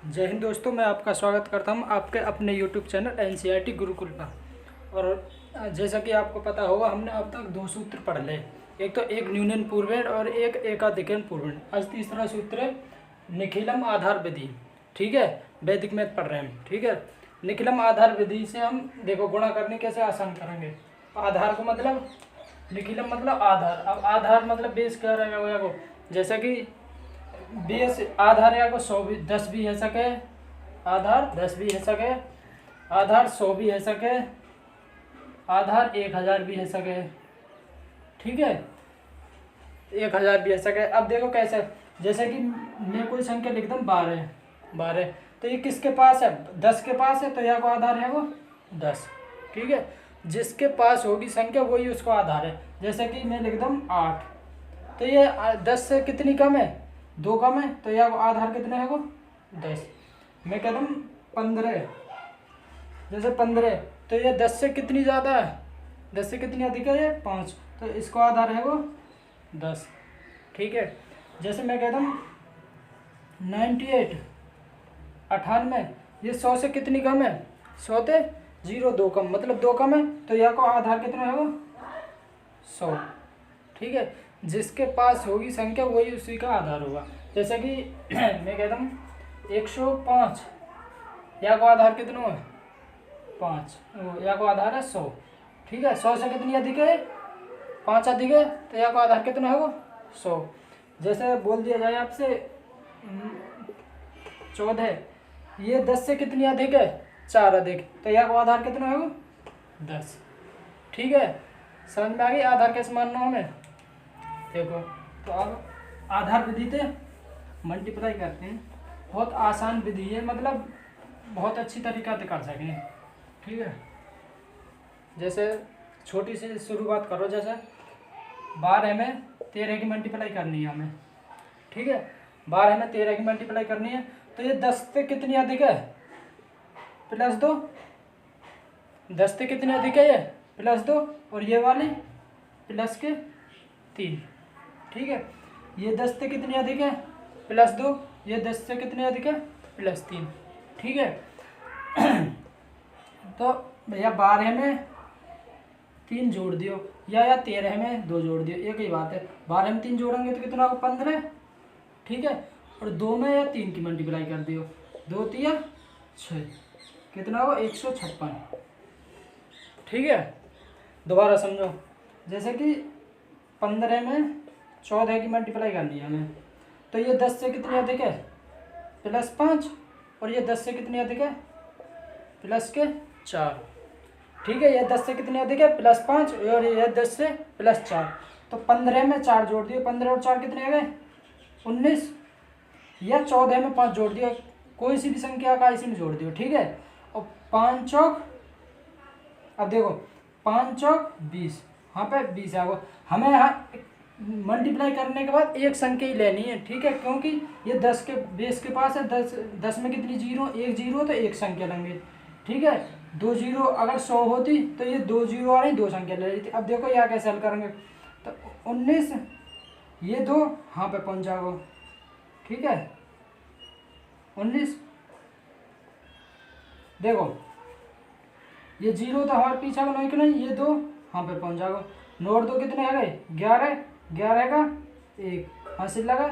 जय हिंद दोस्तों, मैं आपका स्वागत करता हूं आपके अपने YouTube चैनल NCERT गुरुकुल पर। और जैसा कि आपको पता होगा, हमने अब तक दो सूत्र पढ़ ले। एक तो एक न्यूनन पूर्वेण और एक एकाधिकरण पूर्वेण। आज तीसरा सूत्र है निखिलम आधार विधि। ठीक है, वैदिक मैथ पढ़ रहे हैं हम। ठीक है, निखिलम आधार विधि से हम देखो गुणा करने कैसे आसान करेंगे। आधार को मतलब निखिलम मतलब आधार। अब आधार मतलब बेस क्या रहेगा को, जैसे कि बेस आधार या को 100 भी 10 भी है सके, आधार 10 भी है सके, आधार 100 भी है सके, आधार 1000 भी है सके। ठीक है, 1000 भी है सके। अब देखो कैसे, जैसे कि मैं कोई संख्या लिख दूँ 12 12, तो ये किसके पास है? 10 के पास है, तो यहाँ को आधार है वो 10। ठीक है, जिसके पास होगी संख्या वही उसको आधार है। जैसे कि मैं लिख दूँ 8, तो ये 10 से कितनी कम है? 2 कम है, तो यह आधार कितने है वो 10। मैं कह दूँ 15, जैसे 15, तो ये 10 से कितनी ज़्यादा है? 10 से कितनी अधिक है? ये 5, तो इसको आधार है वो 10। ठीक है, जैसे मैं कह दूँ 98 98, ये 100 से कितनी कम है? 100 से 0 2 कम, मतलब 2 कम है, तो यह को आधार कितना है वो 100। ठीक है, जिसके पास होगी संख्या वही उसी का आधार होगा। जैसे कि मैं कहता हूँ 105, या को आधार कितना है 5, या को आधार है 100। ठीक है, 100 से कितनी अधिक है? 5 अधिक है, तो या को आधार कितना है वो 100। जैसे बोल दिया जाए आपसे 14, ये 10 से कितनी अधिक है? 4 अधिक, तो या को आधार कितना है वो 10। ठीक है, समझ में आ गई आधार कैसे मानना हमें। देखो, तो अब आधार विधि से मल्टीप्लाई करते हैं। बहुत आसान विधि है, मतलब बहुत अच्छी तरीका से कर सकें। ठीक है, जैसे छोटी सी शुरुआत करो। जैसे 12 में 13 की मल्टीप्लाई करनी है हमें। ठीक है, 12 में 13 की मल्टीप्लाई करनी है, तो ये 10 से कितनी अधिक है? +2। 10 से कितनी अधिक है? ये +2, और ये वाली +3। ठीक है, ये 10 से कितनी अधिक है? +2, ये 10 से कितनी अधिक है? +3। ठीक है, तो भैया 12 में 3 जोड़ दियो, या 13 में 2 जोड़ दियो, एक ही बात है। 12 में 3 जोड़ेंगे तो कितना होगा 15। ठीक है, और 2 में या 3 की मल्टीप्लाई कर दियो, 2 3 6, कितना होगा 156। ठीक है, दोबारा समझो। जैसे कि 15 में 14 की मल्टीप्लाई करनी है हमें, तो ये 10 से कितनी अधिक है? +5, और ये 10 से कितनी अधिक है? +4। ठीक है, ये 10 से कितनी अधिक है? +5, और ये 10 से +4, तो 15 में 4 जोड़ दिए, 15 और 4 कितने आ गए 19, या 14 में 5 जोड़ दिया, कोई सी भी संख्या का इसी में जोड़ दियो। ठीक है, और 5 चौक, अब देखो 5 चौक 20, यहाँ पे 20 आ गया। हमें यहाँ मल्टीप्लाई करने के बाद एक संख्या ही लेनी है। ठीक है, क्योंकि ये 10 के बेस के पास है। 10 में कितनी जीरो? एक जीरो, तो एक संख्या लेंगे। ठीक है, 2 जीरो अगर 100 होती तो ये 2 जीरो वाली 2 संख्या ले लेती। अब देखो यहाँ कैसे हल करेंगे, तो 19, ये 2 यहाँ पे पहुँच जाओ। ठीक है, 19, देखो ये 0 तो हमारे पीछे का नहीं, ये 2 यहाँ पे पहुँच जाओ। नोट 2 कितने आ गए 11, 11 का 1 हासिल लगा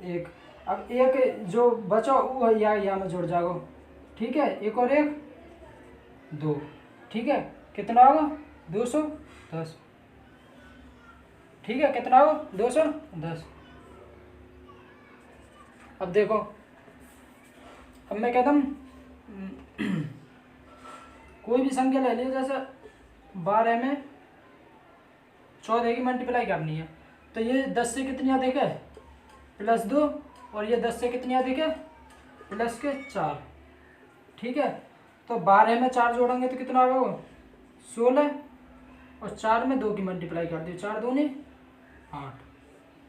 1। अब एक जो बचा वो यहाँ में जुड़ जाओ। ठीक है, 1 और 1 2। ठीक है, कितना होगा 210। ठीक है, कितना होगा 210। अब देखो, अब मैं कहता हूँ कोई भी संख्या ले लीजिए। जैसे 12 में 14 की मल्टीप्लाई करनी है, तो ये 10 से कितनी अधिक है? +2, और ये 10 से कितनी अधिक है? +4। ठीक है, तो 12 में 4 जोड़ेंगे तो कितना होगा 16, और 4 में 2 की मल्टीप्लाई कर दी, 4 दूनी 8,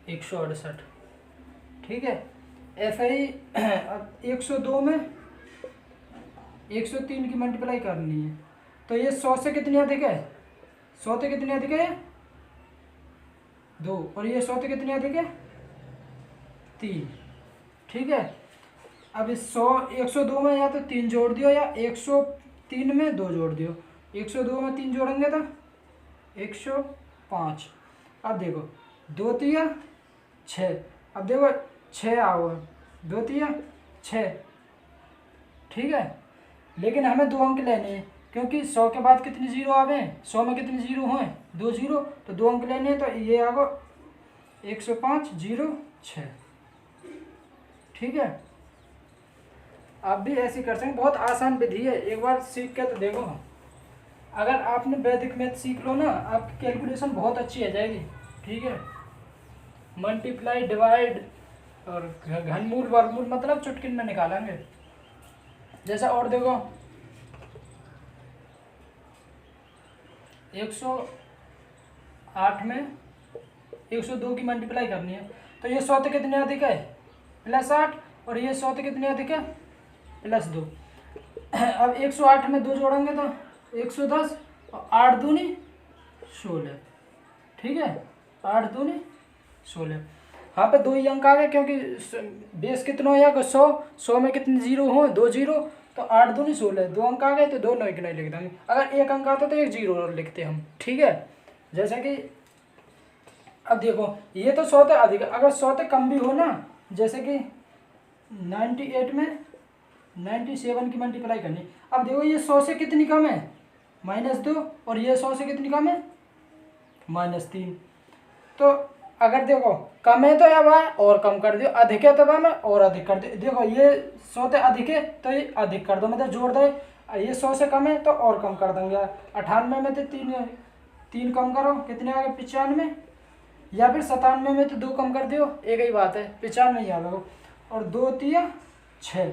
168। ठीक है, ऐसे ही अब 102 में 103 की मल्टीप्लाई करनी है, तो ये 100 से कितनी अधिक है? 100 से कितनी अधिक है? 2, और ये 100 से कितनी अधिक है? 3। ठीक है, अब इस 102 में या तो 3 जोड़ दियो या 103 में 2 जोड़ दियो। 102 में 3 जोड़ेंगे तो 105। अब देखो 2 तिया 6। अब देखो 6 आओ, 2 तिया 6, ठीक है। लेकिन हमें 2 अंक लेने हैं, क्योंकि 100 के बाद कितने जीरो आवे, 100 में कितने जीरो हैं, 2 जीरो, तो 2 अंक लेने हैं। तो ये आगो 105 0 6, ठीक है। आप भी ऐसे कर सकते, बहुत आसान विधि है, एक बार सीख के तो देखो। अगर आपने वैदिक मैथ सीख लो ना, आपकी कैलकुलेशन बहुत अच्छी आ जाएगी, ठीक है। मल्टीप्लाई, डिवाइड और घनमूल वर्गमूल मतलब चुटकी में निकालेंगे। जैसा और देखो 108 में 102 की मल्टीप्लाई करनी है, तो ये 100 कितने अधिक है, +8, और ये 100 कितने अधिक है, +2। अब 108 में 2 जोड़ेंगे तो 110, और 8 दूनी 16, ठीक है। 8 दूनी 16, हाँ पे 2 ही अंक आ गए, क्योंकि बेस कितना हो जाएगा 100, 100 में कितने जीरो हो, 2 जीरो, तो 8 दूनी 16, 2 अंक आ गए, तो 2 नहीं लिख देंगे। अगर 1 अंक आता तो 1 जीरो और लिखते हम, ठीक है। जैसे कि अब देखो ये तो 100 से अधिक, अगर 100 से कम भी हो ना, जैसे कि 98 में 97 की मल्टीप्लाई करनी। अब देखो ये 100 से कितनी कम है, -2, और ये 100 से कितनी कम है, -3। तो अगर देखो कम है तो अब और कम कर दियो, अधिक है तो मैं और अधिक कर दियो। देखो ये 100 से अधिक है तो ये अधिक कर दो, मतलब जोड़ दे। ये 100 से कम है तो और कम कर देंगे। 98 में तो 3 कम करो, कितने आ गए, 95, या फिर 97 में तो 2 कम कर दियो, एक ही बात है, 95 ही आ गए। और 2 तिया 6,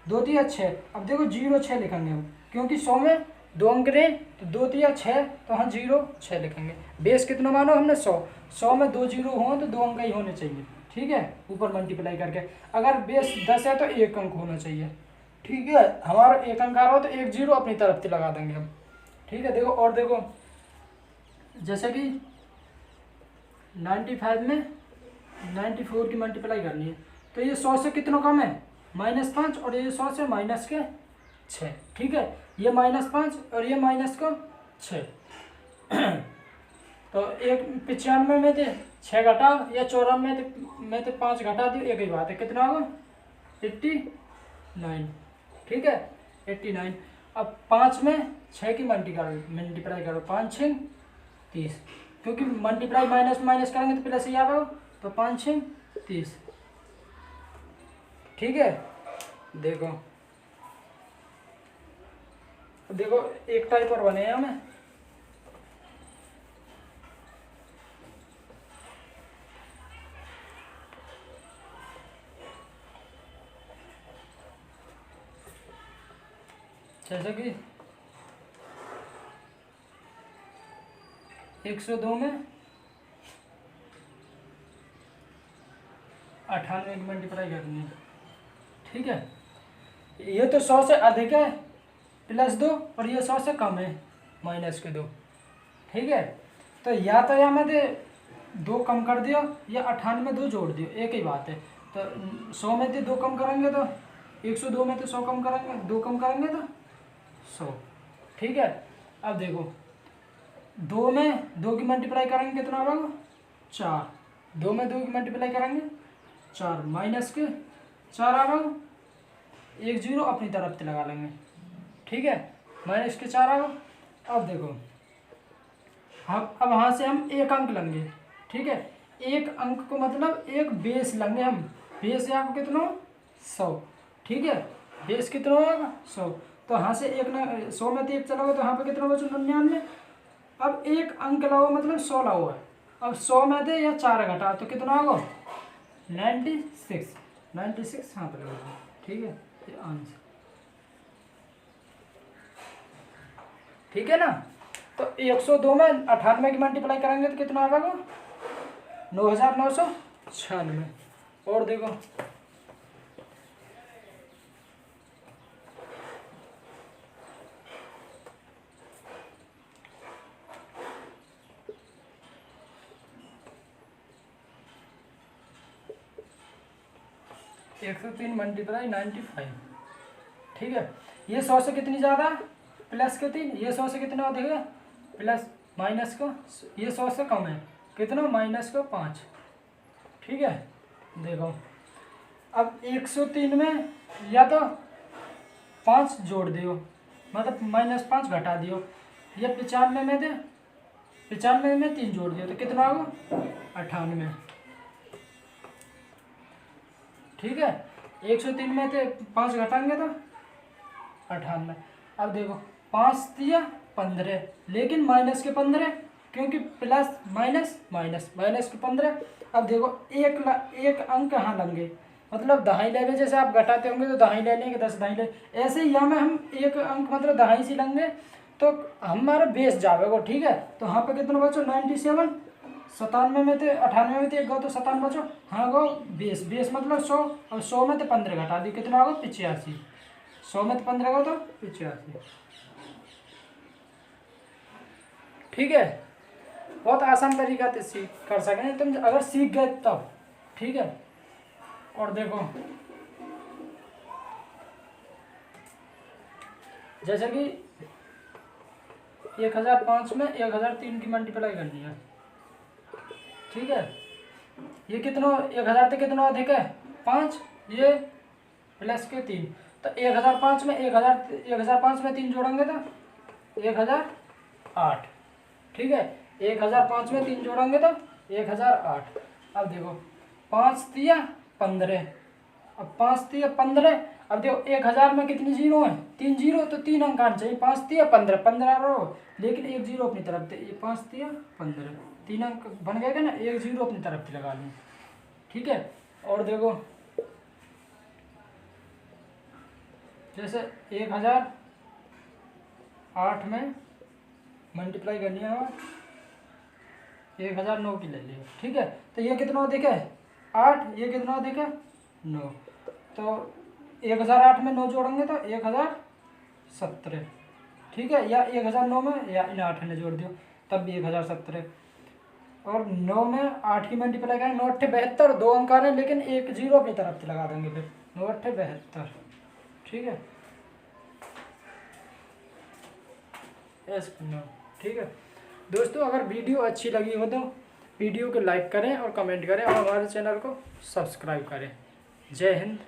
2 तिया 6। अब देखो 0 6 लिखेंगे हम, क्योंकि 100 में 2 अंक रहे, तो 2 तिया 6, तो हम 0 6 लिखेंगे। बेस कितना मानो हमने 100 में 2 जीरो हो तो 2 अंक ही होने चाहिए, ठीक है, ऊपर मल्टीप्लाई करके। अगर बेस 10 है तो 1 अंक होना चाहिए, ठीक है। हमारा 1 अंक आ रहा हो तो 1 जीरो अपनी तरफ से लगा देंगे हम, ठीक है। देखो और देखो जैसे कि 95 में 94 की मल्टीप्लाई करनी है, तो ये 100 से कितना कम है, -5, और ये 100 से -6, ठीक है। ये -5 और ये -6 तो 95 में से 6 घटाओ, या 94 में से 5 घटा दियो, एक ही बात है, कितना होगा 89, ठीक है, 89। अब 5 में 6 की मल्टीप्लाई करो, 5 6 30, क्योंकि मल्टीप्लाई माइनस माइनस करेंगे तो प्लस ही आएगा, तो 5 6 30, ठीक है। देखो देखो एक टाइप और बने हैं हमें, जैसे कि 102 में 98 की मल्टीप्लाई करनी है, ठीक है। ये तो 100 से अधिक है +2, और ये 100 से कम है -2, ठीक है। तो या तो या मैं 2 कम कर दियो, या 98 में 2 जोड़ दियो, एक ही बात है। तो 100 में से 2 कम करेंगे तो 102 में तो 100 कम करेंगे, 2 कम करेंगे तो 100, ठीक है। अब देखो 2 में 2 की मल्टीप्लाई करेंगे कितना होगा, 4, 2 में 2 की मल्टीप्लाई करेंगे 4, -4 आ गया, 1 जीरो अपनी तरफ से लगा लेंगे, ठीक है, -4 आ गया। अब देखो अब वहाँ से हम 1 अंक लेंगे, ठीक है। 1 अंक को मतलब एक बेस लेंगे हम, बेस यहाँ को कितना 100, ठीक है, बेस कितना होगा 100। तो यहाँ से 1 ना 100 में तो 1 चला गया, तो यहाँ पे कितना बचा 99। अब 1 अंक लाओ मतलब 100 लाओ है। अब 100 में दे या 4 घटा तो कितना होगा 96 यहाँ पर लगेगा, ठीक है, ये आंसर, ठीक है ना। तो 102 में 98 की मल्टीप्लाई करेंगे तो कितना आएगा 9996। और देखो 103 मल्टीप्लाई 95। ठीक है, ये 100 से कितनी ज़्यादा, प्लस के 3, ये 100 से कितना अधिक है, प्लस माइनस को, ये 100 से कम है, कितना, माइनस को 5। ठीक है, देखो अब 103 में या तो 5 जोड़ दियो, मतलब -5 घटा दियो, ये 95 में थे, 95 में 3 जोड़ दियो तो कितना होगा, 98। ठीक है, 103 में थे 5 घटाएंगे तो 98। अब देखो 5 दिया 15, लेकिन माइनस के 15, क्योंकि प्लस माइनस माइनस, माइनस के 15। अब देखो एक अंक कहाँ लेंगे, मतलब दहाई ले लें, जैसे आप घटाते होंगे तो दहाई ले लेंगे, 10 दहाई ले, ऐसे ही यहाँ में हम एक अंक मतलब दहाई से लेंगे तो हमारा बेस जाएगा। ठीक है, तो यहाँ पे कितना बचो, 97, 97 में थे, 98 में थे, एक गो तो 57 बचो, हाँ गो बेस, बेस मतलब 100, और 100 में तो 15 घटा दी, कितना होगा, 85। 100 में तो 15 गो तो 85। ठीक है, बहुत आसान तरीका से सीख कर सकें तुम, अगर सीख गए तब। ठीक है, और देखो जैसे कि 1005 में 1003 की मल्टीप्लाई करनी है। ठीक है, ये कितना, 1000 से कितना अधिक है, 5, ये प्लस के 3, तो 1005 में 1005 में 3 जोड़ेंगे तो 1008। ठीक है, 1005 में 3 जोड़ेंगे तो 1008। अब देखो 5 दिया 15, अब 5 दिया 15, अब देखो 1000 में कितनी जीरो है, 3 जीरो, तो 3 अंक आना चाहिए, 5 दिया 15, 15 रहो, लेकिन एक जीरो अपनी तरफ से, ये 5 दिया 15, 3 अंक बन गए ना, एक जीरो अपनी तरफ से लगा लें। ठीक है, और देखो जैसे 1008 में मल्टीप्लाई करनी है, 1009 की ले लियो। ठीक है, तो ये कितना अधिक है, 8, ये कितना अधिक है, 9, तो 1008 में 9 जोड़ेंगे तो 1017। ठीक है, या 1009 में या इन 8 ने जोड़ दियो तब भी 1017, और 9 में 8 की मल्टीप्लाई करें, 9 8 72, 2 अंक आ रहे हैं, लेकिन एक जीरो अपनी तरफ से लगा देंगे, फिर 9 8 72। ठीक है, ठीक है दोस्तों, अगर वीडियो अच्छी लगी हो तो वीडियो को लाइक करें और कमेंट करें, और हमारे चैनल को सब्सक्राइब करें। जय हिंद।